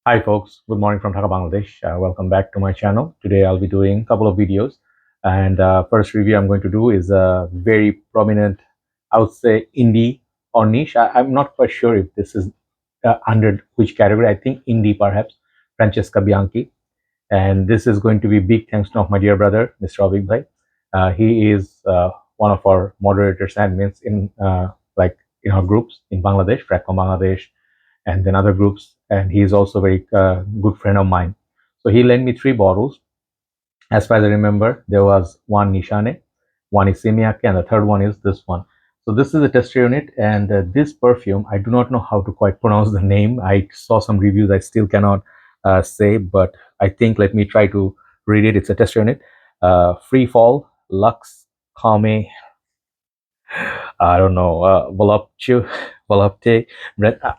Hi folks, good morning from Dhaka, Bangladesh. Welcome back to my channel. Today I'll be doing a couple of videos, and first review I'm going to do is a very prominent, I would say, indie or niche. I'm not quite sure if this is under which category. I think indie perhaps. Francesca Bianchi, and this is going to be big thanks to my dear brother, Mr. Auveek bhai. He is one of our moderators and admins in in our groups in Bangladesh, Fragcomm Bangladesh, and then other groups. And he is also a very good friend of mine. So he lent me 3 bottles. As far as I remember, there was one Nishane, one is Semiake, and the third one is this one. So this is a tester unit, and this perfume, I do not know how to quite pronounce the name. I saw some reviews, I still cannot say, but I think let me try to read it. It's a tester unit. Free Fall Luxe Calme, I don't know, Volupte.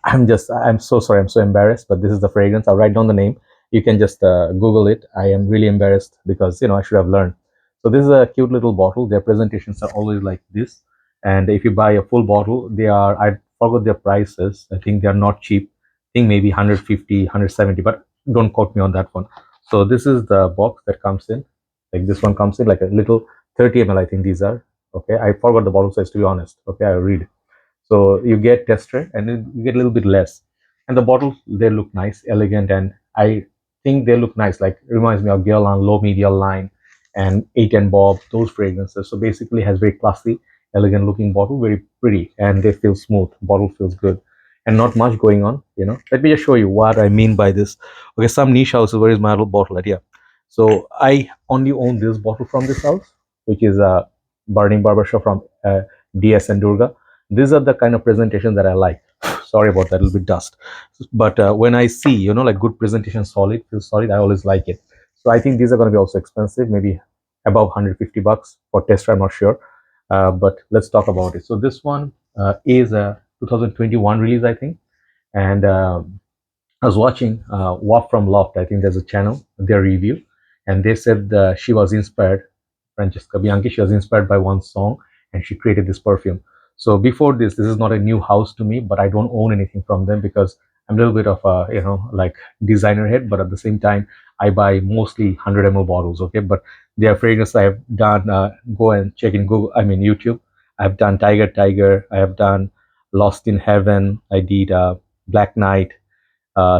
I'm so sorry, I'm so embarrassed, but this is the fragrance. I'll write down the name. You can just Google it. I am really embarrassed because, I should have learned. So this is a cute little bottle. Their presentations are always like this. And if you buy a full bottle, I forgot their prices. I think they are not cheap. I think maybe 150, 170, but don't quote me on that one. So this is the box that comes in. Like this one comes in like a little 30 ml, I think these are. Okay, I forgot the bottle size, to be honest. Okay, I read. So you get tester and then you get a little bit less, and the bottles, they look nice, elegant, and I think they look nice, like reminds me of Guerlain Low Medial line and 8 and Bob, those fragrances. So basically has very classy, elegant looking bottle, very pretty, and they feel smooth. Bottle feels good and not much going on. Let me just show you what I mean by this. Okay, some niche houses, where is my little bottle at? Yeah, so I only own this bottle from this house, which is a Burning Barbershop from DS and Durga. These are the kind of presentation that I like. Sorry about that, little bit dust. But when I see, like good presentation, solid, feels solid, I always like it. So I think these are going to be also expensive, maybe above 150 bucks for tester, I'm not sure. But let's talk about it. So this one is a 2021 release, I think. And I was watching Walk from Loft. I think there's a channel, their review, and they said she was inspired, Francesca Bianchi, she was inspired by one song, and she created this perfume. So before this is not a new house to me, but I don't own anything from them because I'm a little bit of a, like designer head, but at the same time, I buy mostly 100 ml bottles, okay? But their fragrance I have done, go and check in Google, I mean YouTube. I've done Tiger, I have done Lost in Heaven, I did Black Knight,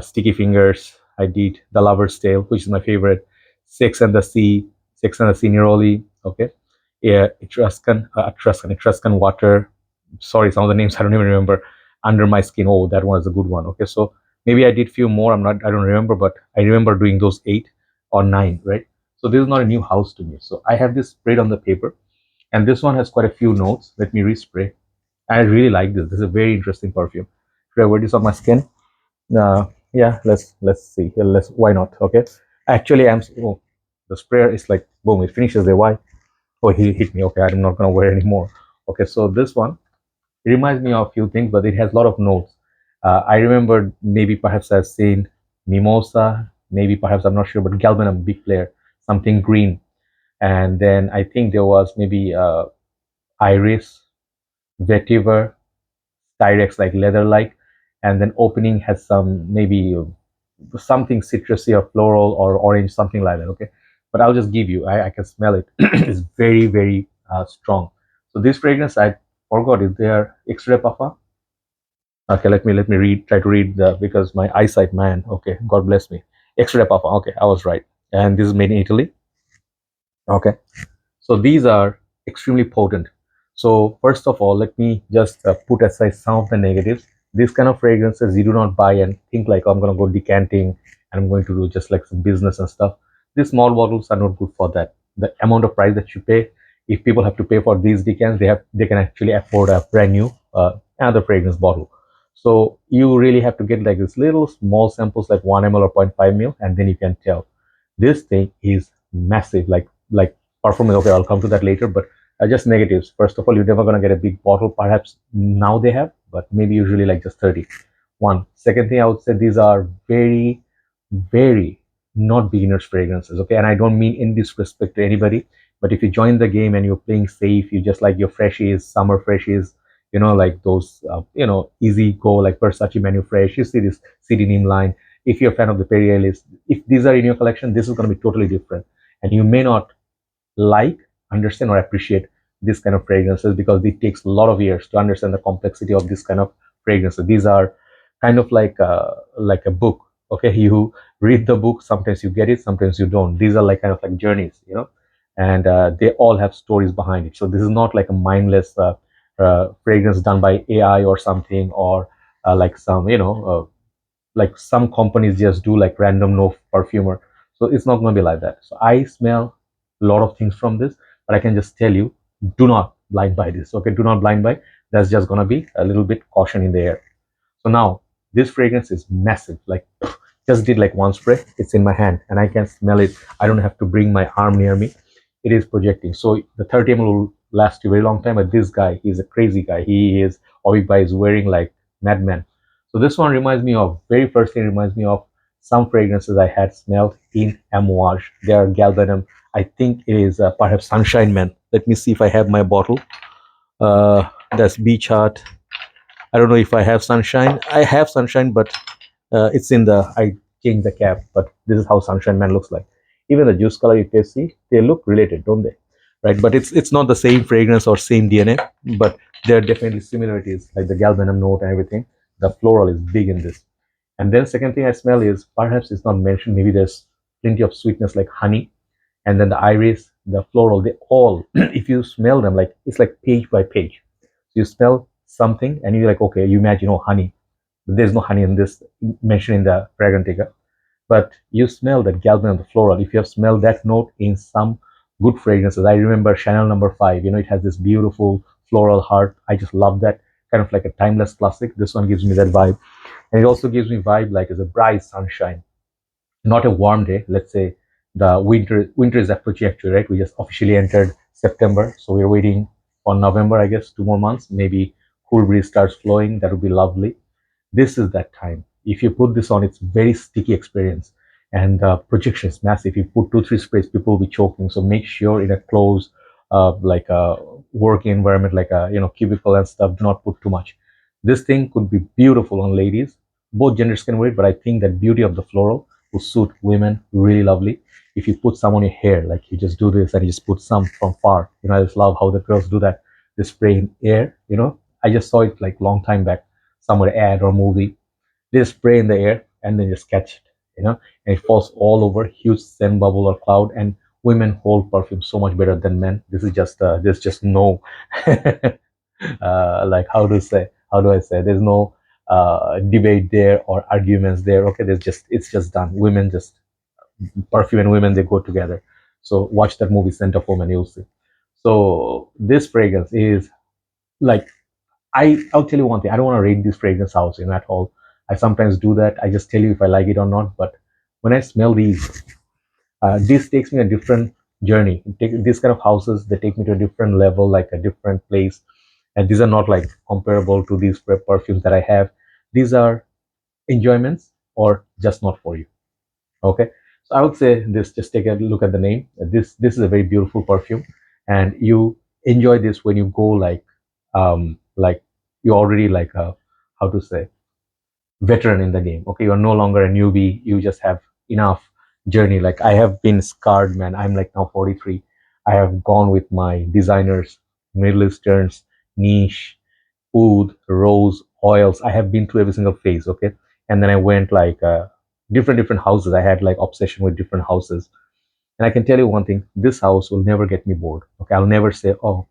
Sticky Fingers. I did The Lover's Tale, which is my favorite. Sex and the Sea, Sex and the Sea Neroli. Okay, yeah, Etruscan Water. Sorry, some of the names I don't even remember. Under My Skin. Oh, that one is a good one. Okay, so maybe I did few more. I don't remember, but I remember doing those 8 or 9, right? So this is not a new house to me. So I have this sprayed on the paper, and this one has quite a few notes. Let me respray. I really like this. This is a very interesting perfume. Should I wear this on my skin? Yeah, let's see. Let's Why not? Okay. Actually, oh, the sprayer is like boom, it finishes there. Why? Oh, he hit me. Okay, I'm not gonna wear anymore. Okay, so this one, it reminds me of a few things, but it has a lot of notes. I remember maybe perhaps I've seen Mimosa, maybe perhaps I'm not sure, but Galbanum, big player, something green. And then I think there was maybe Iris, Vetiver, Styrex, like leather like, and then opening has some maybe something citrusy or floral or orange, something like that. Okay, but I'll just give you, I can smell it. It's very, very strong. So this fragrance, I forgot, is there extra parfum? Okay, let me try to read the, because my eyesight, man. Okay, God bless me. Extra parfum. Okay, I was right. And this is made in Italy. Okay, so these are extremely potent. So first of all, let me just put aside some of the negatives. These kind of fragrances you do not buy and think like, oh, I'm going to go decanting and I'm going to do just like some business and stuff. These small bottles are not good for that. The amount of price that you pay, if people have to pay for these decants, they can actually afford a brand new another fragrance bottle. So you really have to get like this little small samples, like 1 ml or 0.5 ml, and then you can tell. This thing is massive, like performance. Okay, I'll come to that later, but just negatives. First of all, you're never going to get a big bottle. Perhaps now they have, but maybe usually like just 30. One. Second thing I would say, these are very, very not beginners fragrances. Okay, and I don't mean in disrespect to anybody, but if you join the game and you're playing safe, you just like your freshies, summer freshies, like those, easy go, like Versace Manu Fresh. You see this CD name line. if you're a fan of the Perrier list, if these are in your collection, this is going to be totally different, and you may not like, understand, or appreciate this kind of fragrances because it takes a lot of years to understand the complexity of this kind of fragrances. These are kind of like a book. Okay, you read the book, sometimes you get it, sometimes you don't. These are like kind of like journeys, and they all have stories behind it. So this is not like a mindless fragrance done by AI or something, or like some like some companies just do like random no perfumer. So it's not going to be like that. So I smell a lot of things from this, but I can just tell you, do not blind buy this. Okay, do not blind buy. That's just going to be a little bit caution in the air. So now this fragrance is massive. Like just did like one spray. It's in my hand and I can smell it. I don't have to bring my arm near me. It is projecting. So the 30 ml will last you a very long time. But this guy, he's a crazy guy. He is Auveek bhai is wearing like madman. So this one reminds me of, very first thing reminds me of some fragrances I had smelled in Amouage. They are galbanum. I think it is perhaps Sunshine Man. Let me see if I have my bottle. That's Beach Heart. I don't know if I have Sunshine. I have Sunshine, but it's in the, I changed the cap, but this is how Sunshine Man looks like. Even the juice color, you can see, they look related, don't they? Right, but it's not the same fragrance or same DNA, but there are definitely similarities, like the galbanum note and everything. The floral is big in this. And then second thing I smell is, perhaps it's not mentioned, maybe there's plenty of sweetness like honey, and then the iris, the floral, they all, if you smell them, like it's like page by page. So you smell something and you're like, okay, you imagine, oh, honey. There's no honey in this mentioned in the Fragrantica, but you smell that galbanum, the floral. If you have smelled that note in some good fragrances, I remember Chanel number 5, it has this beautiful floral heart. I just love that, kind of like a timeless classic. This one gives me that vibe. And it also gives me vibe like as a bright sunshine, not a warm day. Let's say the winter is approaching actually, right? We just officially entered September, so we're waiting for November, I guess, 2 more months. Maybe cool breeze starts flowing. That would be lovely. This is that time. If you put this on, it's very sticky experience, and the projection is massive. If you put 2-3 sprays, people will be choking. So make sure in a closed like a working environment, like a cubicle and stuff, do not put too much. This thing could be beautiful on ladies. Both genders can wear it, but I think that beauty of the floral will suit women really lovely. If you put some on your hair, like you just do this and you just put some from far, I just love how the girls do that. They spray in air. I just saw it like long time back, somewhere ad or movie. They just spray in the air and then just catch it, and it falls all over, huge scent bubble or cloud. And women hold perfume so much better than men. This is just there's just no like how do I say, there's no debate there or arguments there. Okay, it's just done. Women just, perfume and women, they go together. So watch that movie Scent of Woman, you'll see. So this fragrance is like, I'll tell you one thing. I don't want to rate this fragrance house at all. I sometimes do that. I just tell you if I like it or not. But when I smell these, this takes me a different journey. These kind of houses, they take me to a different level, like a different place. And these are not like comparable to these perfumes that I have. These are enjoyments or just not for you. Okay. So I would say this, just take a look at the name. This is a very beautiful perfume, and you enjoy this when you go like you're already like a, how to say, veteran in the game. Okay, you're no longer a newbie. You just have enough journey. Like I have been scarred, man. I'm like now 43. I have gone with my designers, Middle Easterns, niche, oud, rose, oils. I have been through every single phase. Okay, and then I went like different houses. I had like obsession with different houses. And I can tell you one thing: this house will never get me bored. Okay, I'll never say, oh,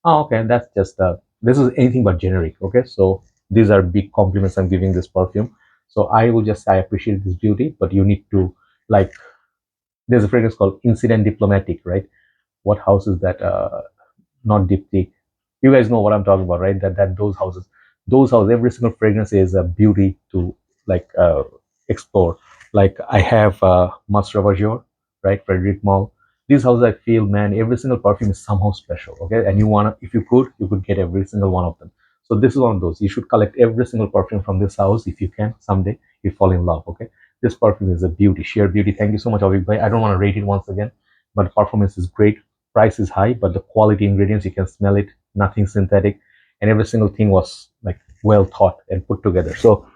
okay, that's just this is anything but generic. Okay, so these are big compliments I'm giving this perfume. So I will just say I appreciate this beauty, but you need to, like, there's a fragrance called Incident Diplomatic, right? What house is that? Not Diptyque. You guys know what I'm talking about, right? That those houses, every single fragrance is a beauty to like explore. Like I have Mas Ravageur, right? Frederic Malle. These houses, I feel, man, every single perfume is somehow special. Okay, and if you could get every single one of them. So this is one of those. You should collect every single perfume from this house if you can. Someday you fall in love. Okay, this perfume is a beauty, sheer beauty. Thank you so much, Auveek bhai. I don't want to rate it once again, but performance is great. Price is high, but the quality ingredients, you can smell it. Nothing synthetic, and every single thing was like well thought and put together. So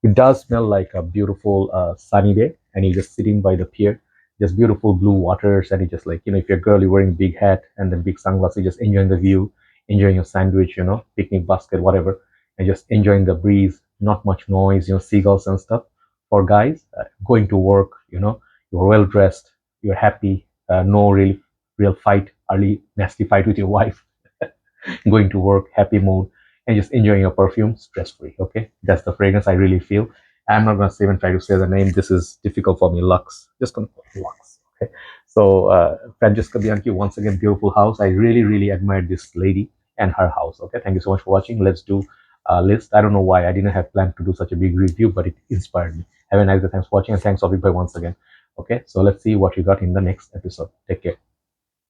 It does smell like a beautiful sunny day, and you're just sitting by the pier, just beautiful blue waters, and you just like, if you're a girl, you're wearing big hat and then big sunglasses, just enjoying the view, enjoying your sandwich, picnic basket, whatever, and just enjoying the breeze. Not much noise, seagulls and stuff. For guys, going to work, you're well dressed, you're happy, no real fight, early nasty fight with your wife, going to work, happy mood, and just enjoying your perfume stress free. Okay, that's the fragrance I really feel. I'm not gonna even try to say the name. This is difficult for me. Lux, just gonna call it Lux. Okay, so Francesca Bianchi, once again, beautiful house. I really, really admired this lady and her house. Okay, thank you so much for watching. Let's do a list. I don't know why I didn't have planned to do such a big review, but it inspired me. Have a nice day. Thanks for watching, and thanks Auveek once again. Okay, so let's see what we got in the next episode. Take care.